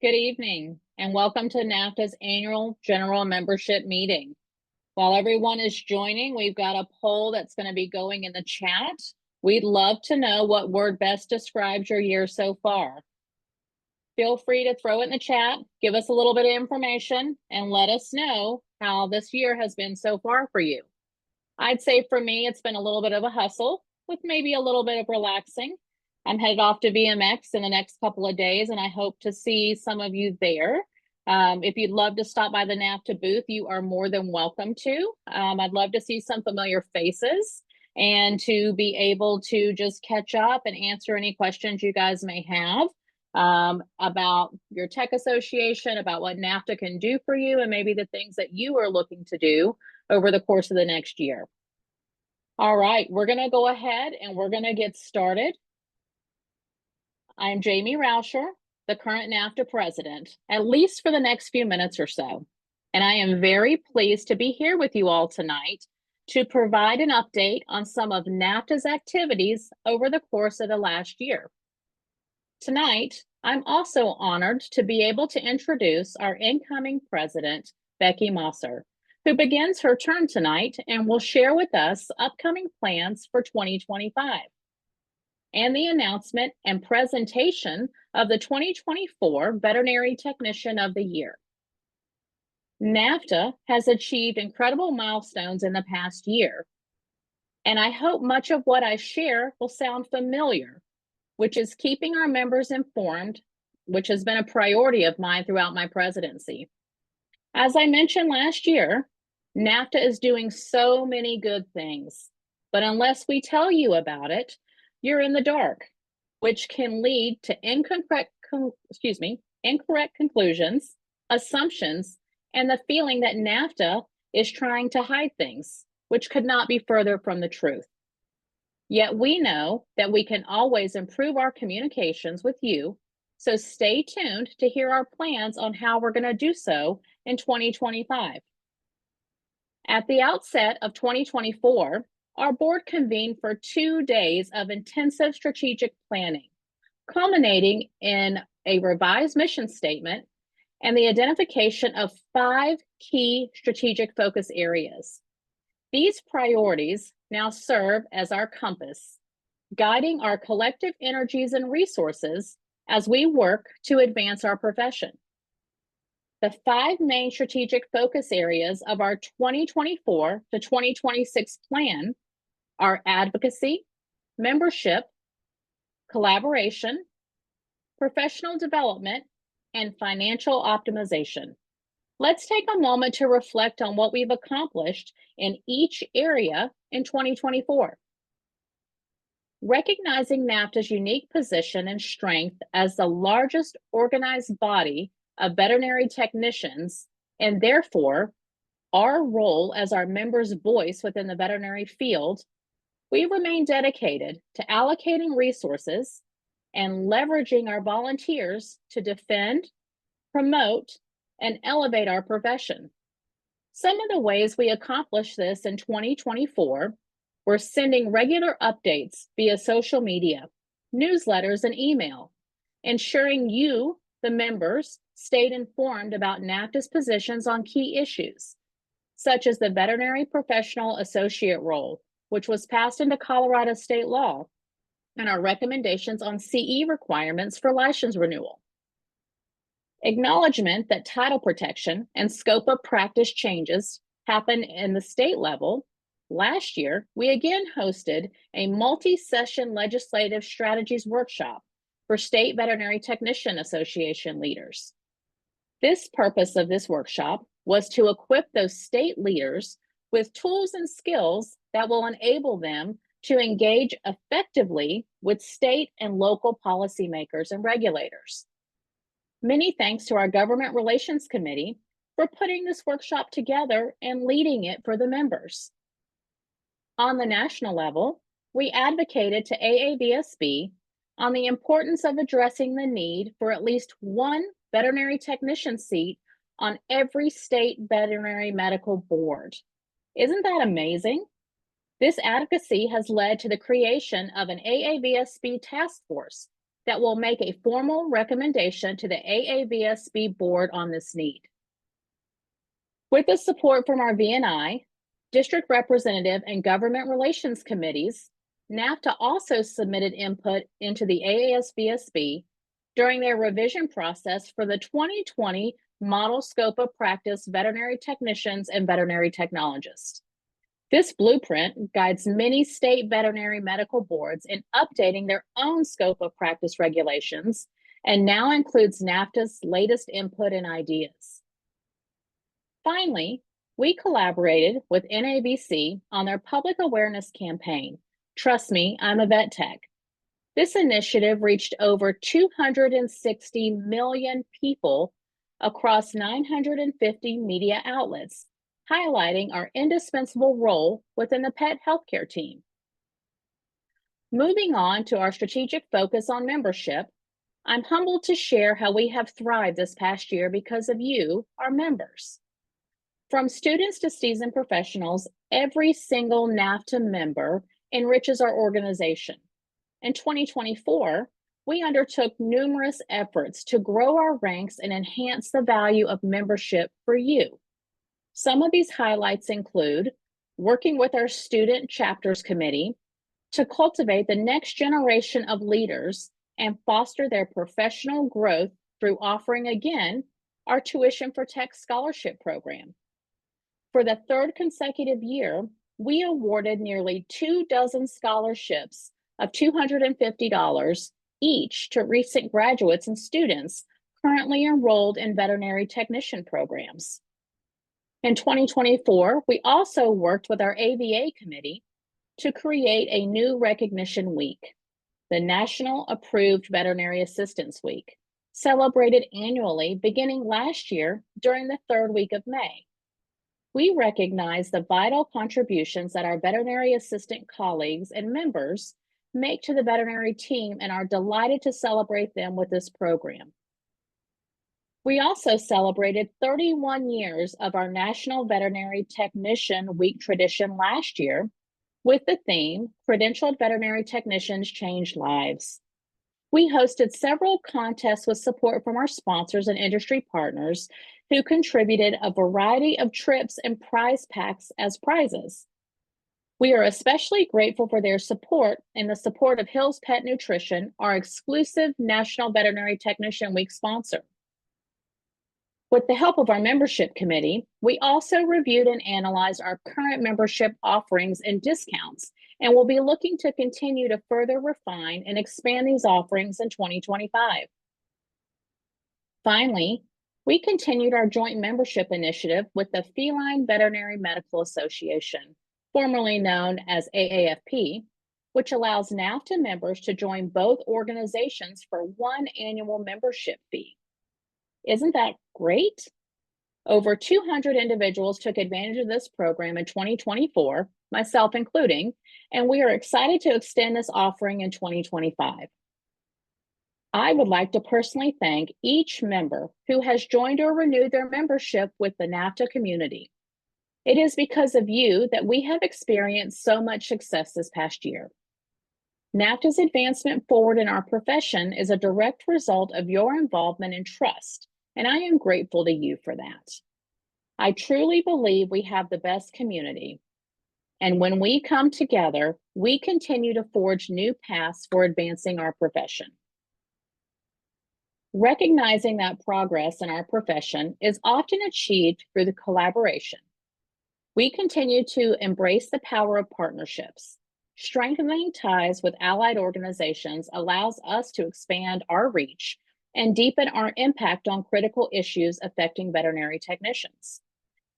Good evening, and welcome to NAVTA's annual general membership meeting. While everyone is joining, we've got a poll that's going to be going in the chat. We'd love to know what word best describes your year so far. Feel free to throw it in the chat, give us a little bit of information, and let us know how this year has been so far for you. I'd say for me, it's been a little bit of a hustle with maybe a little bit of relaxing. I'm headed off to VMX in the next couple of days, and I hope to see some of you there. If you'd love to stop by the NAVTA booth, you are more than welcome to. I'd love to see some familiar faces and to be able to just catch up and answer any questions you guys may have about your tech association, about what NAVTA can do for you, and maybe the things that you are looking to do over the course of the next year. All right, we're going to go ahead and we're going to get started. I'm Jamie Rauscher, the current NAVTA president, at least for the next few minutes or so. And I am very pleased to be here with you all tonight to provide an update on some of NAVTA's activities over the course of the last year. Tonight, I'm also honored to be able to introduce our incoming president, Becky Mosser, who begins her term tonight and will share with us upcoming plans for 2025 and the announcement and presentation of the 2024 Veterinary Technician of the Year. NAVTA has achieved incredible milestones in the past year, and I hope much of what I share will sound familiar, which is keeping our members informed, which has been a priority of mine throughout my presidency. As I mentioned last year, NAVTA is doing so many good things, but unless we tell you about it, you're in the dark, which can lead to incorrect conclusions, assumptions, and the feeling that NAVTA is trying to hide things, which could not be further from the truth. Yet we know that we can always improve our communications with you, so stay tuned to hear our plans on how we're going to do so in 2025. At the outset of 2024, our board convened for 2 days of intensive strategic planning, culminating in a revised mission statement and the identification of 5 key strategic focus areas. These priorities now serve as our compass, guiding our collective energies and resources as we work to advance our profession. The 5 main strategic focus areas of our 2024 to 2026 plan are advocacy, membership, collaboration, professional development, and financial optimization. Let's take a moment to reflect on what we've accomplished in each area in 2024. Recognizing NAVTA's unique position and strength as the largest organized body of veterinary technicians, and therefore our role as our members' voice within the veterinary field, we remain dedicated to allocating resources and leveraging our volunteers to defend, promote, and elevate our profession. Some of the ways we accomplished this in 2024 were sending regular updates via social media, newsletters, and email, ensuring you, the members, stayed informed about NAVTA's positions on key issues, such as the Veterinary Professional Associate role, which was passed into Colorado state law, and our recommendations on CE requirements for license renewal. Acknowledgement that title protection and scope of practice changes happen in the state level. Last year, we again hosted a multi-session legislative strategies workshop for State Veterinary Technician Association leaders. This purpose of this workshop was to equip those state leaders with tools and skills that will enable them to engage effectively with state and local policymakers and regulators. Many thanks to our Government Relations Committee for putting this workshop together and leading it for the members. On the national level, we advocated to AAVSB on the importance of addressing the need for at least one veterinary technician seat on every state veterinary medical board. Isn't that amazing? This advocacy has led to the creation of an AAVSB task force that will make a formal recommendation to the AAVSB board on this need. With the support from our VNI, district representative, and government relations committees, NAVTA also submitted input into the AASVSB during their revision process for the 2020 Model Scope of Practice Veterinary Technicians and Veterinary Technologists. This blueprint guides many state veterinary medical boards in updating their own scope of practice regulations and now includes NAVTA's latest input and ideas. Finally, we collaborated with NAVC on their public awareness campaign, Trust Me, I'm a Vet Tech. This initiative reached over 260 million people across 950 media outlets, highlighting our indispensable role within the pet healthcare team. Moving on to our strategic focus on membership, I'm humbled to share how we have thrived this past year because of you, our members. From students to seasoned professionals, every single NAVTA member enriches our organization. In 2024, we undertook numerous efforts to grow our ranks and enhance the value of membership for you. Some of these highlights include working with our student chapters committee to cultivate the next generation of leaders and foster their professional growth through offering again our Tuition for Tech scholarship program. For the third consecutive year, we awarded nearly 24 scholarships of $250 each to recent graduates and students currently enrolled in veterinary technician programs. In 2024, we also worked with our AVA committee to create a new recognition week, the National Approved Veterinary Assistance Week, celebrated annually beginning last year during the third week of May. We recognize the vital contributions that our veterinary assistant colleagues and members make to the veterinary team and are delighted to celebrate them with this program. We also celebrated 31 years of our National Veterinary Technician Week tradition last year with the theme, Credentialed Veterinary Technicians Change Lives. We hosted several contests with support from our sponsors and industry partners who contributed a variety of trips and prize packs as prizes. We are especially grateful for their support and the support of Hill's Pet Nutrition, our exclusive National Veterinary Technician Week sponsor. With the help of our membership committee, we also reviewed and analyzed our current membership offerings and discounts, and will be looking to continue to further refine and expand these offerings in 2025. Finally, we continued our joint membership initiative with the Feline Veterinary Medical Association, formerly known as AAFP, which allows NAVTA members to join both organizations for one annual membership fee. Isn't that great? Over 200 individuals took advantage of this program in 2024, myself including, and we are excited to extend this offering in 2025. I would like to personally thank each member who has joined or renewed their membership with the NAVTA community. It is because of you that we have experienced so much success this past year. NAVTA's advancement forward in our profession is a direct result of your involvement and trust, and I am grateful to you for that. I truly believe we have the best community, and when we come together, we continue to forge new paths for advancing our profession. Recognizing that progress in our profession is often achieved through the collaboration. We continue to embrace the power of partnerships. Strengthening ties with allied organizations allows us to expand our reach and deepen our impact on critical issues affecting veterinary technicians.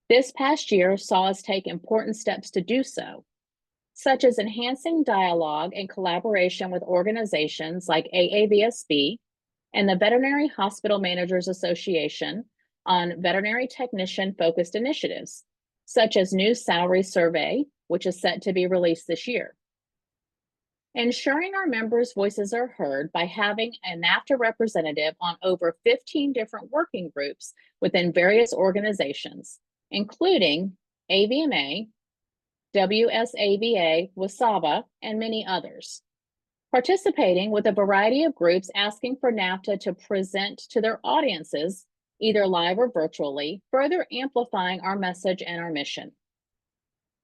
This past year saw us take important steps to do so, such as enhancing dialogue and collaboration with organizations like AAVSB and the Veterinary Hospital Managers Association on veterinary technician-focused initiatives, such as new salary survey, which is set to be released this year. Ensuring our members' voices are heard by having a NAVTA representative on over 15 different working groups within various organizations, including AVMA, WSAVA, WSAVA, and many others. participating with a variety of groups asking for NAVTA to present to their audiences, either live or virtually, further amplifying our message and our mission.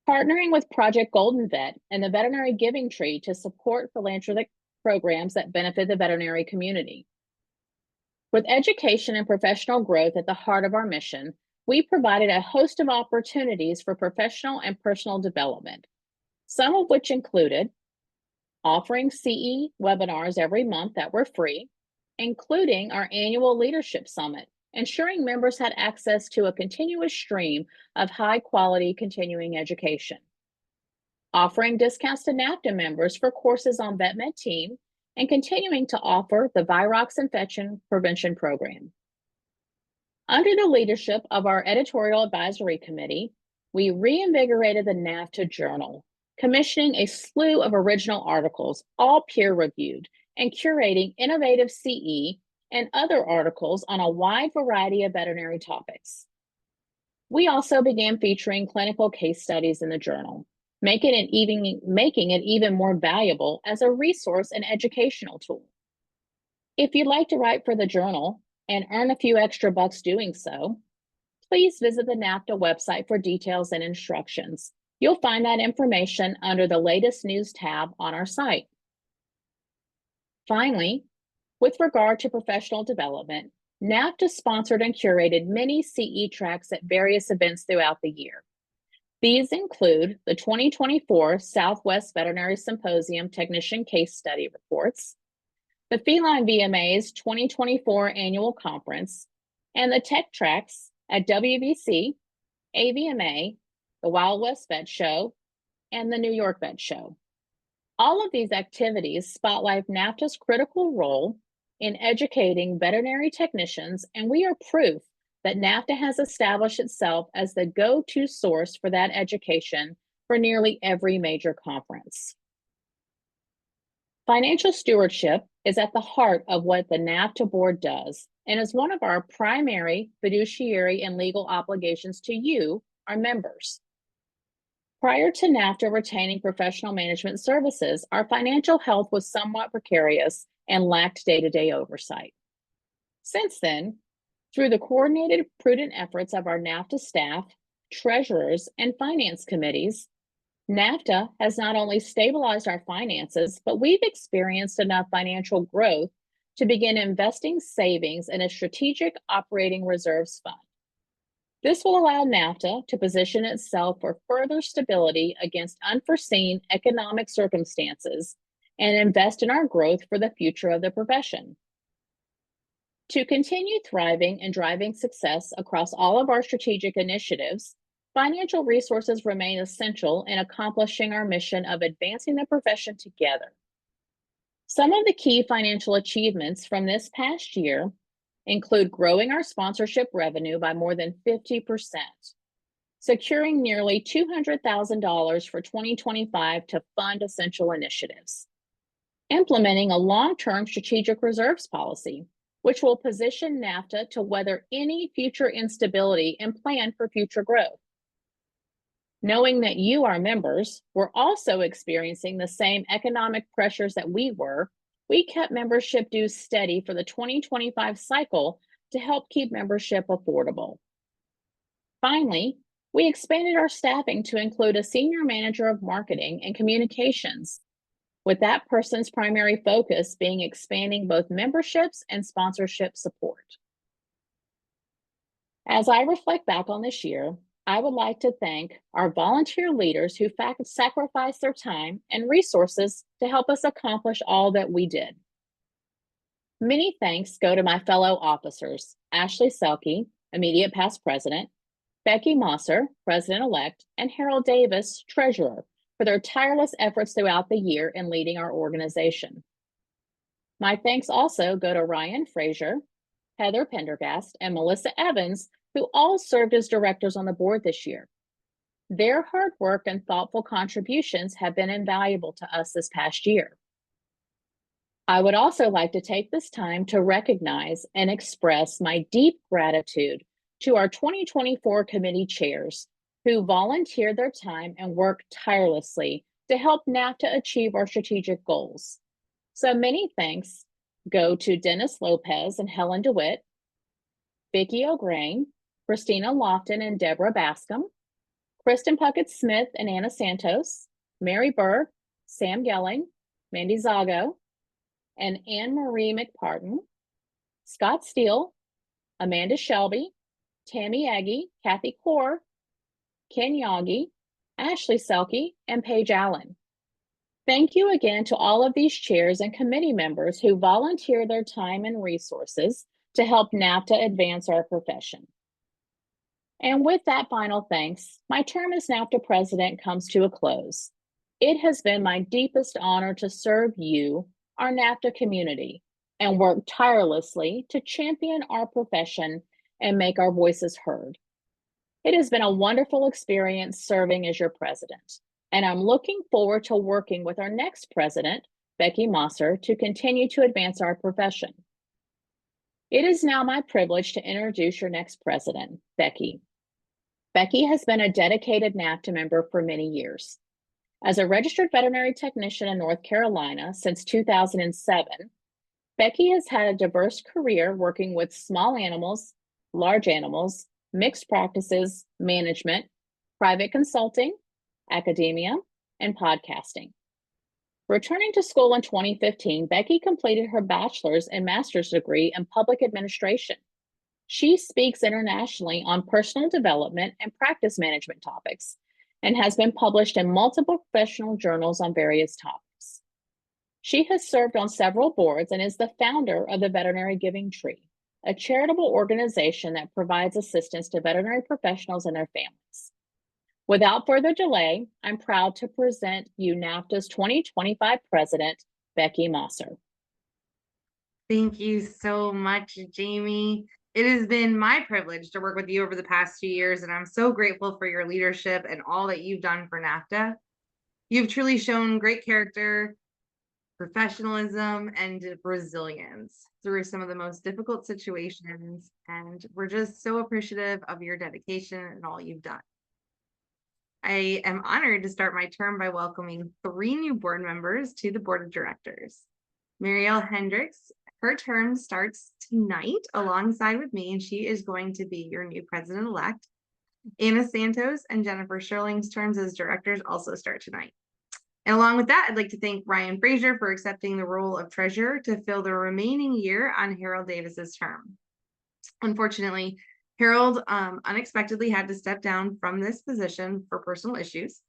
Partnering with Project Golden Vet and the Veterinary Giving Tree to support philanthropic programs that benefit the veterinary community. With education and professional growth at the heart of our mission, we provided a host of opportunities for professional and personal development, some of which included offering CE webinars every month that were free, including our annual Leadership Summit, ensuring members had access to a continuous stream of high-quality continuing education. Offering discounts to NAVTA members for courses on VetMed Team, and continuing to offer the Virox Infection Prevention Program. Under the leadership of our Editorial Advisory Committee, we reinvigorated the NAVTA Journal, commissioning a slew of original articles, all peer-reviewed, and curating innovative CE and other articles on a wide variety of veterinary topics. We also began featuring clinical case studies in the journal, making it even more valuable as a resource and educational tool. If you'd like to write for the journal and earn a few extra bucks doing so, please visit the NAVTA website for details and instructions. You'll find that information under the latest news tab on our site. Finally, with regard to professional development, NAVTA sponsored and curated many CE tracks at various events throughout the year. These include the 2024 Southwest Veterinary Symposium Technician Case Study Reports, the Feline VMA's 2024 Annual Conference, and the Tech Tracks at WVC, AVMA, the Wild West Vet Show, and the New York Vet Show. All of these activities spotlight NAVTA's critical role in educating veterinary technicians, and we are proof that NAVTA has established itself as the go-to source for that education for nearly every major conference. Financial stewardship is at the heart of what the NAVTA board does and is one of our primary fiduciary and legal obligations to you, our members. Prior to NAVTA retaining professional management services, our financial health was somewhat precarious and lacked day-to-day oversight. Since then, through the coordinated, prudent efforts of our NAVTA staff, treasurers, and finance committees, NAVTA has not only stabilized our finances, but we've experienced enough financial growth to begin investing savings in a strategic operating reserves fund. This will allow NAVTA to position itself for further stability against unforeseen economic circumstances and invest in our growth for the future of the profession. To continue thriving and driving success across all of our strategic initiatives, financial resources remain essential in accomplishing our mission of advancing the profession together. Some of the key financial achievements from this past year include growing our sponsorship revenue by more than 50%, securing nearly $200,000 for 2025 to fund essential initiatives, implementing a long-term strategic reserves policy, which will position NAVTA to weather any future instability and plan for future growth. Knowing that you, our members, were also experiencing the same economic pressures that we were, we kept membership dues steady for the 2025 cycle to help keep membership affordable. Finally, we expanded our staffing to include a senior manager of marketing and communications, with that person's primary focus being expanding both memberships and sponsorship support. As I reflect back on this year, I would like to thank our volunteer leaders who sacrificed their time and resources to help us accomplish all that we did. Many thanks go to my fellow officers, Ashley Selke, immediate past president, Becky Mosser, president-elect, and Harold Davis, treasurer, for their tireless efforts throughout the year in leading our organization. My thanks also go to Ryan Frazier, Heather Pendergast, and Melissa Evans, who all served as directors on the board this year. Their hard work and thoughtful contributions have been invaluable to us this past year. I would also like to take this time to recognize and express my deep gratitude to our 2024 committee chairs, who volunteered their time and worked tirelessly to help NAVTA achieve our strategic goals. So many thanks go to Dennis Lopez and Helen DeWitt, Vicki O'Grain, Christina Lofton and Deborah Bascom, Kristen Puckett Smith and Anna Santos, Mary Burr, Sam Gelling, Mandy Zago, and Anne Marie McPartin, Scott Steele, Amanda Shelby, Tammy Aggie, Kathy Core, Ken Yagi, Ashley Selke, and Paige Allen. Thank you again to all of these chairs and committee members who volunteer their time and resources to help NAVTA advance our profession. And with that final thanks, my term as NAVTA president comes to a close. It has been my deepest honor to serve you, our NAVTA community, and work tirelessly to champion our profession and make our voices heard. It has been a wonderful experience serving as your president, and I'm looking forward to working with our next president, Becky Mosser, to continue to advance our profession. It is now my privilege to introduce your next president, Becky. Becky has been a dedicated NAVTA member for many years. As a registered veterinary technician in North Carolina since 2007, Becky has had a diverse career working with small animals, large animals, mixed practices, management, private consulting, academia, and podcasting. Returning to school in 2015, Becky completed her bachelor's and master's degree in public administration. She speaks internationally on personal development and practice management topics and has been published in multiple professional journals on various topics. She has served on several boards and is the founder of the Veterinary Giving Tree, a charitable organization that provides assistance to veterinary professionals and their families. Without further delay, I'm proud to present you NAVTA's 2025 president, Becky Mosser. Thank you so much, Jamie. It has been my privilege to work with you over the past 2 years, and I'm so grateful for your leadership and all that you've done for NAVTA. You've truly shown great character, professionalism, and resilience through some of the most difficult situations, and we're just so appreciative of your dedication and all you've done. I am honored to start my term by welcoming 3 new board members to the board of directors. Marielle Hendricks, her term starts tonight alongside with me, and she is going to be your new president-elect. Anna Santos and Jennifer Sherling's terms as directors also start tonight. And along with that, I'd like to thank Ryan Frazier for accepting the role of treasurer to fill the remaining year on Harold Davis's term. Unfortunately, Harold unexpectedly had to step down from this position for personal issues.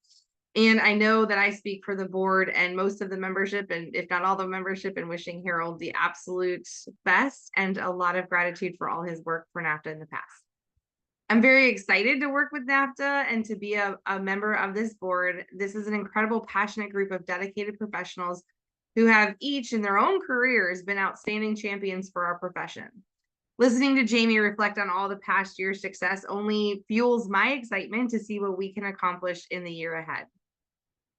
And I know that I speak for the board and most of the membership, and if not all the membership, in wishing Harold the absolute best and a lot of gratitude for all his work for NAVTA in the past. I'm very excited to work with NAVTA and to be a member of this board. This is an incredible, passionate group of dedicated professionals who have each in their own careers been outstanding champions for our profession. Listening to Jamie reflect on all the past year's success only fuels my excitement to see what we can accomplish in the year ahead.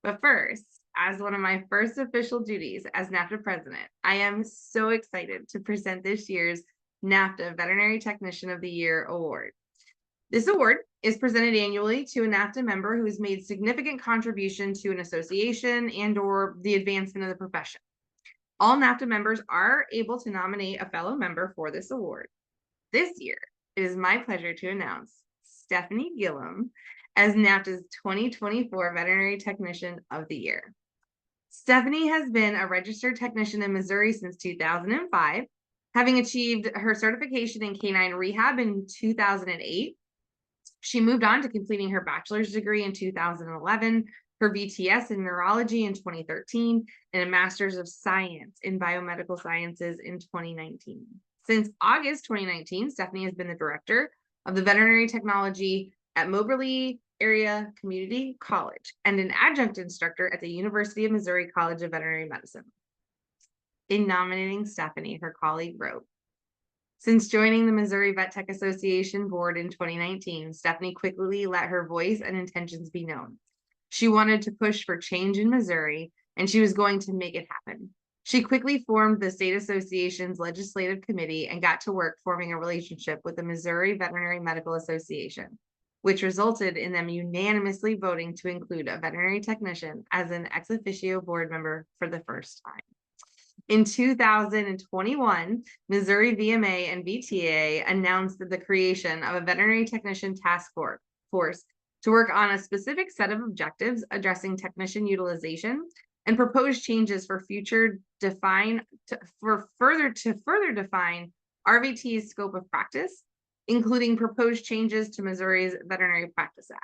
But first, as one of my first official duties as NAVTA president, I am so excited to present this year's NAVTA Veterinary Technician of the Year award. This award is presented annually to a NAVTA member who has made significant contribution to an association and/or the advancement of the profession. All NAVTA members are able to nominate a fellow member for this award. This year, it is my pleasure to announce Stephanie Gillum as NAVTA's 2024 Veterinary Technician of the Year. Stephanie has been a registered technician in Missouri since 2005, having achieved her certification in canine rehab in 2008. She moved on to completing her bachelor's degree in 2011, her VTS in neurology in 2013, and a master's of science in biomedical sciences in 2019. Since August 2019, Stephanie has been the director of the veterinary technology at Moberly Area Community College and an adjunct instructor at the University of Missouri College of Veterinary Medicine. In nominating Stephanie, her colleague wrote, "Since joining the Missouri Vet Tech Association board in 2019, Stephanie quickly let her voice and intentions be known. She wanted to push for change in Missouri, and she was going to make it happen. She quickly formed the state association's legislative committee and got to work forming a relationship with the Missouri Veterinary Medical Association, which resulted in them unanimously voting to include a veterinary technician as an ex officio board member for the first time." In 2021, Missouri VMA and VTA announced the creation of a veterinary technician task force to work on a specific set of objectives addressing technician utilization and propose changes for further define RVT's scope of practice, including proposed changes to Missouri's Veterinary Practice Act.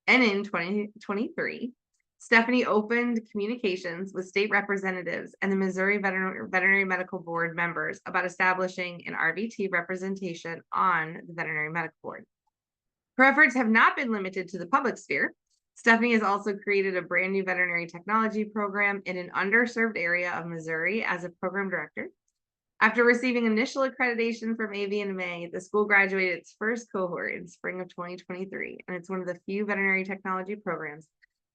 And in 2023, Stephanie opened communications with state representatives and the Missouri Veterinary Medical Board members about establishing an RVT representation on the Veterinary Medical Board. Her efforts have not been limited to the public sphere. Stephanie has also created a brand new veterinary technology program in an underserved area of Missouri as a program director. After receiving initial accreditation from AVMA, the school graduated its first cohort in spring of 2023, and it's one of the few veterinary technology programs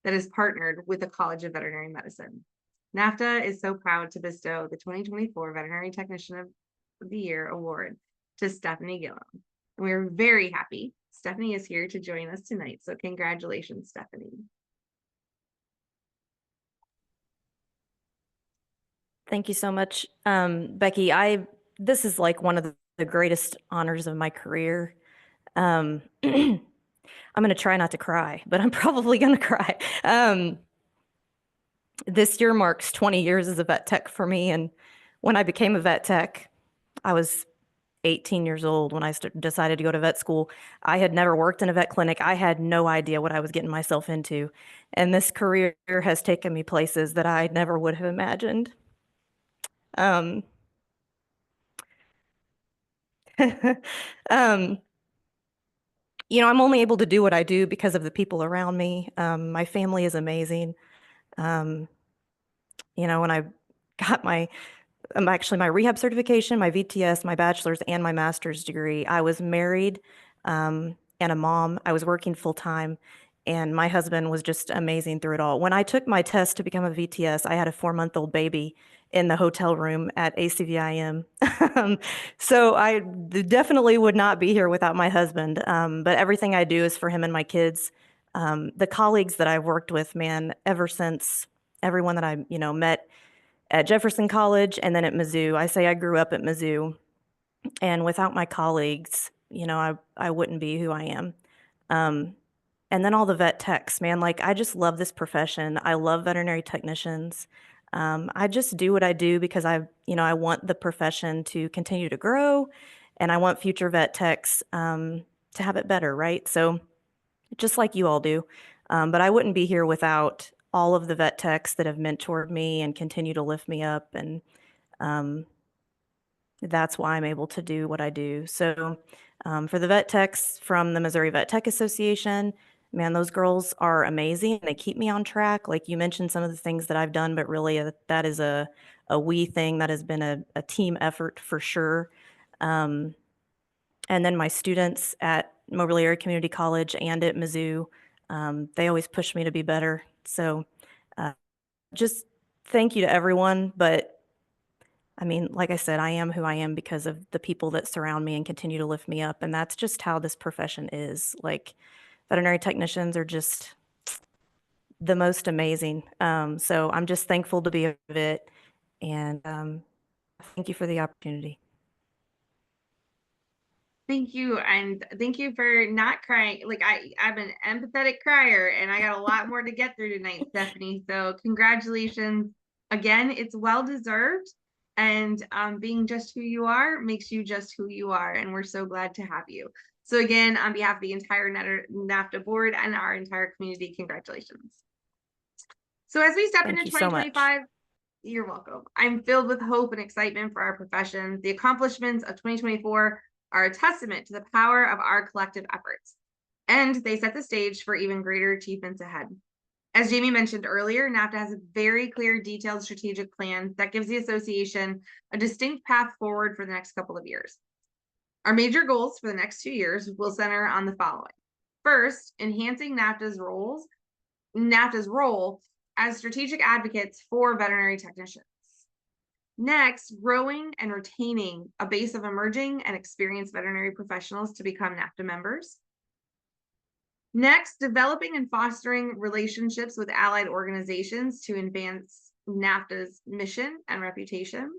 that is partnered with the College of Veterinary Medicine. NAVTA is so proud to bestow the 2024 Veterinary Technician of the Year award to Stephanie Gillum. And we are very happy Stephanie is here to join us tonight. So congratulations, Stephanie. Thank you so much, Becky. This is like one of the greatest honors of my career. I'm going to try not to cry, but I'm probably going to cry. This year marks 20 years as a vet tech for me. And when I became a vet tech, I was 18 years old when I decided to go to vet school. I had never worked in a vet clinic. I had no idea what I was getting myself into. And this career has taken me places that I never would have imagined. Um, I'm only able to do what I do because of the people around me. My family is amazing. When I got my rehab certification, my VTS, my bachelor's, and my master's degree, I was married and a mom. I was working full time, and my husband was just amazing through it all. When I took my test to become a VTS, I had a 4-month-old baby in the hotel room at ACVIM. So I definitely would not be here without my husband. But everything I do is for him and my kids. The colleagues that I've worked with, man, ever since everyone that I, met at Jefferson College and then at Mizzou. I say I grew up at Mizzou, and without my colleagues, I wouldn't be who I am. And then all the vet techs, man, like I just love this profession. I love veterinary technicians. I just do what I do because I want the profession to continue to grow, and I want future vet techs to have it better, right? So just like you all do. But I wouldn't be here without all of the vet techs that have mentored me and continue to lift me up. And that's why I'm able to do what I do. So for the vet techs from the Missouri Vet Tech Association, man, those girls are amazing. They keep me on track. Like you mentioned some of the things that I've done, but really that is a we thing that has been a team effort for sure. And then my students at Moberly Area Community College and at Mizzou, they always push me to be better. So just thank you to everyone. But I mean, like I said, I am who I am because of the people that surround me and continue to lift me up. And that's just how this profession is. Like veterinary technicians are just the most amazing. So I'm just thankful to be a part of it. And thank you for the opportunity. Thank you. And thank you for not crying. Like I'm an empathetic crier and I got a lot more to get through tonight, Stephanie. So congratulations. Again, it's well-deserved. And being just who you are makes you just who you are. And we're so glad to have you. So again, on behalf of the entire NAVTA board and our entire community, congratulations. So as we step into 2025, you're welcome. I'm filled with hope and excitement for our profession. The accomplishments of 2024 are a testament to the power of our collective efforts, and they set the stage for even greater achievements ahead. As Jamie mentioned earlier, NAVTA has a very clear, detailed strategic plan that gives the association a distinct path forward for the next couple of years. Our major goals for the next 2 years will center on the following. First, enhancing NAVTA's role as strategic advocates for veterinary technicians. Next, growing and retaining a base of emerging and experienced veterinary professionals to become NAVTA members. Next, developing and fostering relationships with allied organizations to advance NAVTA's mission and reputation.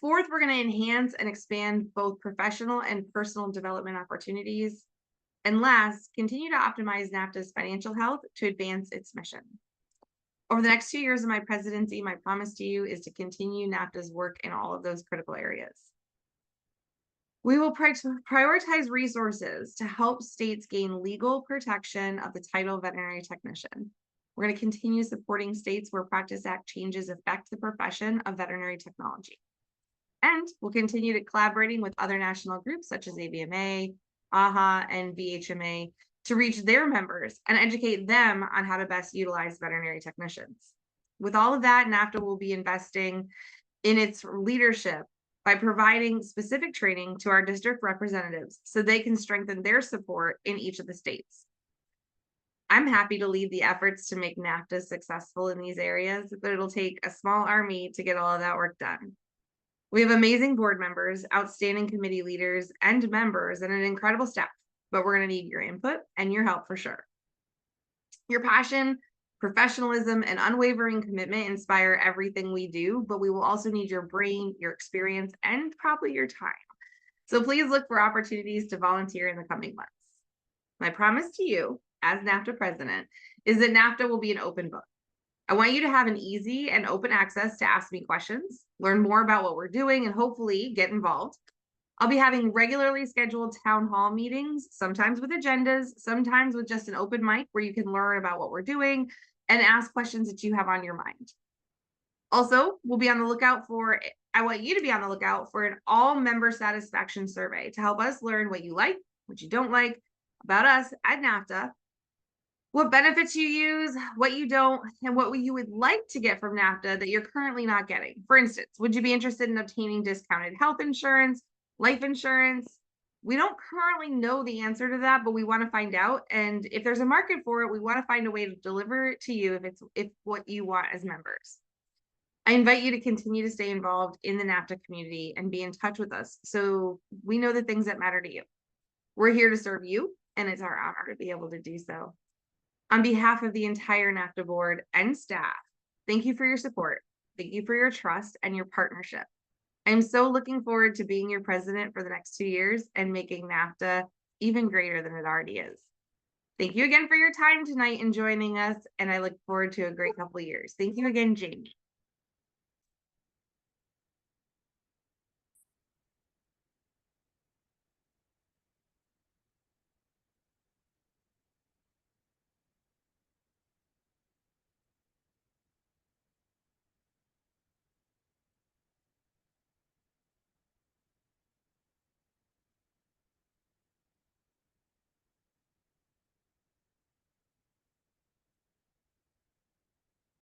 Fourth, we're going to enhance and expand both professional and personal development opportunities. And last, continue to optimize NAVTA's financial health to advance its mission. Over the next 2 years of my presidency, my promise to you is to continue NAVTA's work in all of those critical areas. We will prioritize resources to help states gain legal protection of the title of veterinary technician. We're going to continue supporting states where Practice Act changes affect the profession of veterinary technology. And we'll continue to collaborating with other national groups such as AVMA, AHA, and VHMA to reach their members and educate them on how to best utilize veterinary technicians. With all of that, NAVTA will be investing in its leadership by providing specific training to our district representatives so they can strengthen their support in each of the states. I'm happy to lead the efforts to make NAVTA successful in these areas, but it'll take a small army to get all of that work done. We have amazing board members, outstanding committee leaders, and members, and an incredible staff, but we're going to need your input and your help for sure. Your passion, professionalism, and unwavering commitment inspire everything we do, but we will also need your brain, your experience, and probably your time. So please look for opportunities to volunteer in the coming months. My promise to you, as NAVTA president, is that NAVTA will be an open book. I want you to have an easy and open access to ask me questions, learn more about what we're doing, and hopefully get involved. I'll be having regularly scheduled town hall meetings, sometimes with agendas, sometimes with just an open mic where you can learn about what we're doing and ask questions that you have on your mind. Also, we'll be on the lookout for, I want you to be on the lookout for an all member satisfaction survey to help us learn what you like, what you don't like about us at NAVTA, what benefits you use, what you don't, and what you would like to get from NAVTA that you're currently not getting. For instance, would you be interested in obtaining discounted health insurance, life insurance? We don't currently know the answer to that, but we want to find out. And if there's a market for it, we want to find a way to deliver it to you if what you want as members. I invite you to continue to stay involved in the NAVTA community and be in touch with us so we know the things that matter to you. We're here to serve you, and it's our honor to be able to do so. On behalf of the entire NAVTA board and staff, thank you for your support. Thank you for your trust and your partnership. I'm so looking forward to being your president for the next 2 years and making NAVTA even greater than it already is. Thank you again for your time tonight and joining us, and I look forward to a great couple of years. Thank you again, Jamie.